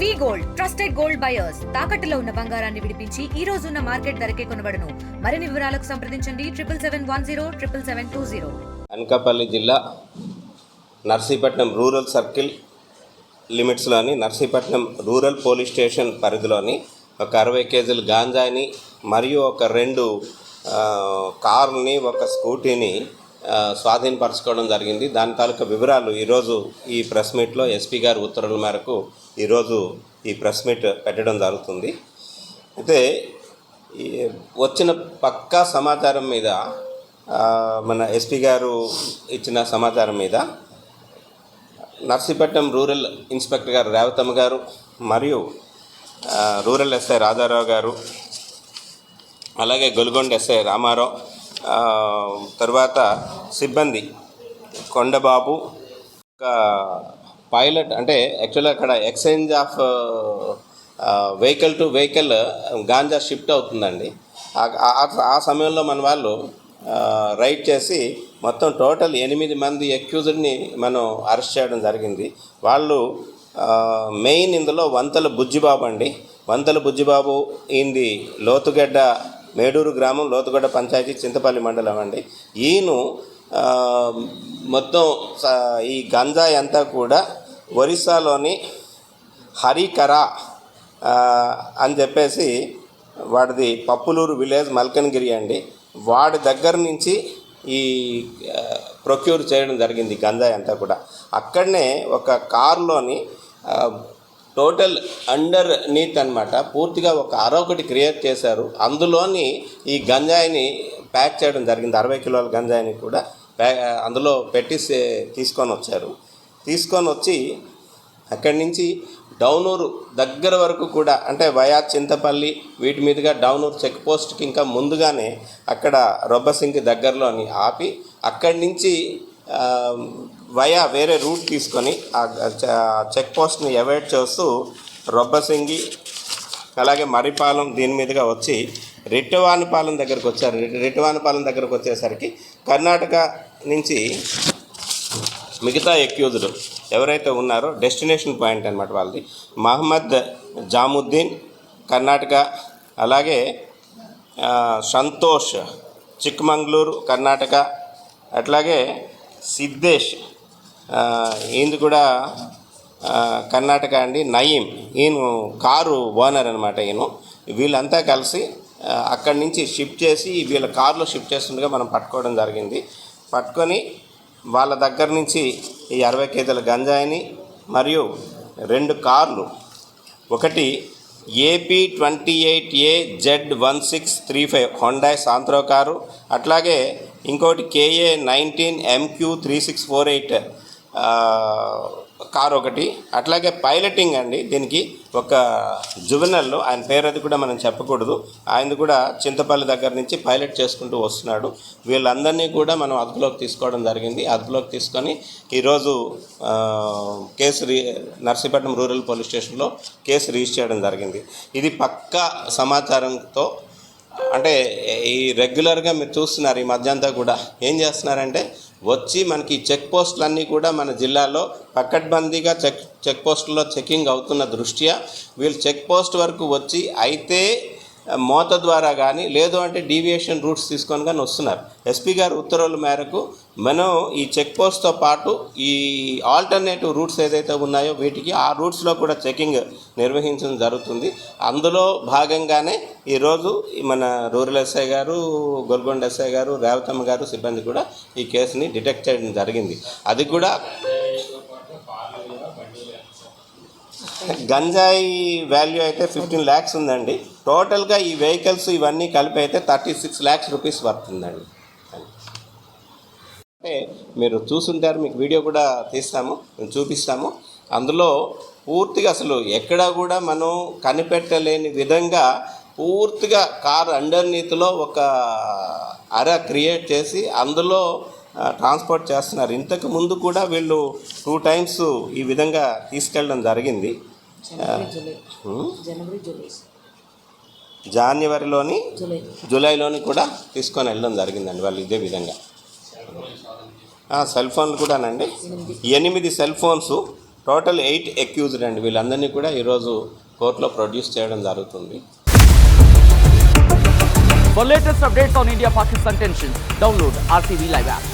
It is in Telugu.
వి గోల్డ్ ట్రస్టెడ్ గోల్డ్ బయర్స్ తాకట్టులో ఉన్న బంగారాన్ని విడిపించి ఈ రోజు ఉన్న మార్కెట్ ధరకే కొనబడును. మరిన్ని వివరాలకు సంప్రదించండి 7771077720. అనకాపల్లి జిల్లా నర్సీపట్నం రూరల్ సర్కిల్ లిమిట్స్లోని నర్సీపట్నం రూరల్ పోలీస్ స్టేషన్ పరిధిలోని ఒక 60 కేజీల గాంజాని మరియు ఒక 2 కార్లని ఒక స్కూటీని స్వాధీనపరచుకోవడం జరిగింది. దాని తాలూకా వివరాలు ఈరోజు ఈ ప్రెస్ మీట్లో ఎస్పీ గారి ఉత్తర్వుల మేరకు ఈరోజు ఈ ప్రెస్ మీట్ పెట్టడం జరుగుతుంది. అయితే వచ్చిన పక్కా సమాచారం మీద మన ఎస్పీ గారు ఇచ్చిన సమాచారం మీద నర్సీపట్నం రూరల్ ఇన్స్పెక్టర్ గారు రేవతమ్మ గారు మరియు రూరల్ ఎస్ఐ రాజారావు గారు, అలాగే గొలుగొండ ఎస్ఐ రామారావు, తర్వాత సిబ్బంది కొండబాబు, పైలట్ అంటే యాక్చువల్గా అక్కడ exchange of vehicle to vehicle ganja shift అవుతుందండి. ఆ సమయంలో మన వాళ్ళు రైడ్ చేసి మొత్తం టోటల్ 8 మంది అక్యూజ్డ్ని మనం అరెస్ట్ చేయడం జరిగింది. వాళ్ళు మెయిన్ ఇందులో వంతల బుజ్జిబాబు అండి. వంతల బుజ్జిబాబు ఈయనది లోతుగడ్డ మేడూరు గ్రామం, లోతుగడ్డ పంచాయతీ, చింతపల్లి మండలం అండి. ఈయన మొత్తం ఈ గంజాయి అంతా కూడా ఒరిస్సాలోని హరికరా అని చెప్పేసి వాడిది పప్పులూరు విలేజ్ మల్కన్గిరి అండి. వాడి దగ్గర నుంచి ఈ ప్రొక్యూర్ చేయడం జరిగింది గంజాయి అంతా కూడా. అక్కడనే ఒక కారులోని టోటల్ అండర్ నీత్ అనమాట, పూర్తిగా ఒక అరొకటి క్రియేట్ చేశారు. అందులోని ఈ గంజాయిని ప్యాక్ చేయడం జరిగింది. 60 కిలోల గంజాయిని కూడా అందులో పెట్టి తీసుకొని వచ్చారు. తీసుకొని వచ్చి అక్కడి నుంచి డౌనూరు దగ్గర వరకు కూడా, అంటే వయా చింతపల్లి వీటి మీదుగా డౌనూరు చెక్ పోస్ట్కి ఇంకా ముందుగానే అక్కడ రొబ్బసింగి దగ్గరలోని ఆపి అక్కడి నుంచి వయా వేరే రూట్ తీసుకొని ఆ చెక్ పోస్ట్ని అవాయిడ్ చేస్తూ రొబ్బసింగి అలాగే మరిపాలెం దీని మీదుగా వచ్చి రిట్టవానిపాలెం దగ్గరకు వచ్చారు. రిట్టవానిపాలెం దగ్గరకు వచ్చేసరికి కర్ణాటక నుంచి మిగతా అక్యూజ్డ్ ఎవరైతే ఉన్నారో డెస్టినేషన్ పాయింట్ అనమాట వాళ్ళది మహమ్మద్ జాముద్దీన్ కర్ణాటక, అలాగే సంతోష్ చిక్మంగళూరు కర్ణాటక, అట్లాగే సిద్ధేష్ ఈయనది కూడా కర్ణాటక అండి. నయీం ఈయన కారు ఓనర్ అనమాట. ఈయన వీళ్ళంతా కలిసి అక్కడి నుంచి షిఫ్ట్ చేసి వీళ్ళ కారులో షిఫ్ట్ చేస్తుండగా మనం పట్టుకోవడం జరిగింది. పట్టుకొని వాళ్ళ దగ్గర నుంచి ఈ 60 కేజీల గంజాయిని మరియు 2 కార్లు, ఒకటి AP 28AZ1635 హోండా సాంత్రో కారు, అట్లాగే ఇంకోటి KA 19 MQ 3648 కారు ఒకటి, అట్లాగే పైలటింగ్ అండి. దీనికి ఒక జువెనల్, ఆయన పేరు అది కూడా మనం చెప్పకూడదు, ఆయన కూడా చింతపల్లి దగ్గర నుంచి పైలట్ చేసుకుంటూ వస్తున్నాడు. వీళ్ళందరినీ కూడా మనం అదుపులోకి తీసుకోవడం జరిగింది. అదుపులోకి తీసుకొని ఈరోజు నర్సీపట్నం రూరల్ పోలీస్ స్టేషన్లో కేసు రిజిస్టర్ చేయడం జరిగింది. ఇది పక్కా సమాచారంతో, అంటే ఈ రెగ్యులర్గా మీరు చూస్తున్నారు ఈ మధ్య అంతా కూడా ఏం చేస్తున్నారంటే వచ్చి మనకి చెక్ పోస్టులన్నీ కూడా మన జిల్లాలో పకడ్బందీగా చెక్ పోస్టుల్లో చెకింగ్ అవుతున్న దృష్ట్యా వీళ్ళు చెక్ పోస్ట్ వరకు వచ్చి అయితే మోత ద్వారా కానీ లేదు అంటే డీవియేషన్ రూట్స్ తీసుకొని కానీ వస్తున్నారు. ఎస్పీ గారి ఉత్తర్వుల మేరకు మనం ఈ చెక్ పోస్ట్తో పాటు ఈ ఆల్టర్నేటివ్ రూట్స్ ఏదైతే ఉన్నాయో వీటికి ఆ రూట్స్లో కూడా చెకింగ్ నిర్వహించడం జరుగుతుంది. అందులో భాగంగానే ఈరోజు మన రూరల్ ఎస్ఐ గారు, గొల్గొండ ఎస్ఐ గారు, రేవతమ్మ గారు సిబ్బంది కూడా ఈ కేసుని డిటెక్ట్ చేయడం జరిగింది. అది కూడా గంజాయి వాల్యూ అయితే 15 lakhs ఉందండి. టోటల్గా ఈ వెహికల్స్ ఇవన్నీ కలిపి అయితే 36 lakhs రూపీస్ పడుతుందండి. అంటే మీరు చూస్తుంటారు, మీకు వీడియో కూడా తీస్తాము, చూపిస్తాము. అందులో పూర్తిగా అసలు ఎక్కడా కూడా మనం కనిపెట్టలేని విధంగా పూర్తిగా కార్ అండర్నీత్లో ఒక అర క్రియేట్ చేసి అందులో ట్రాన్స్పోర్ట్ చేస్తున్నారు. ఇంతకు ముందు కూడా వీళ్ళు 2 times ఈ విధంగా తీసుకెళ్ళడం జరిగింది. జనవరిలోని జూలైలోని కూడా తీసుకొని వెళ్ళడం జరిగిందండి వాళ్ళు ఇదే విధంగా. సెల్ ఫోన్లు కూడానండి 8 సెల్ ఫోన్స్, టోటల్ 8 అక్యూజ్డ్ అండి. వీళ్ళందరినీ కూడా ఈరోజు కోర్టులో ప్రొడ్యూస్ చేయడం జరుగుతుంది. For latest updates on India-Pakistan tensions, download RTV Live app.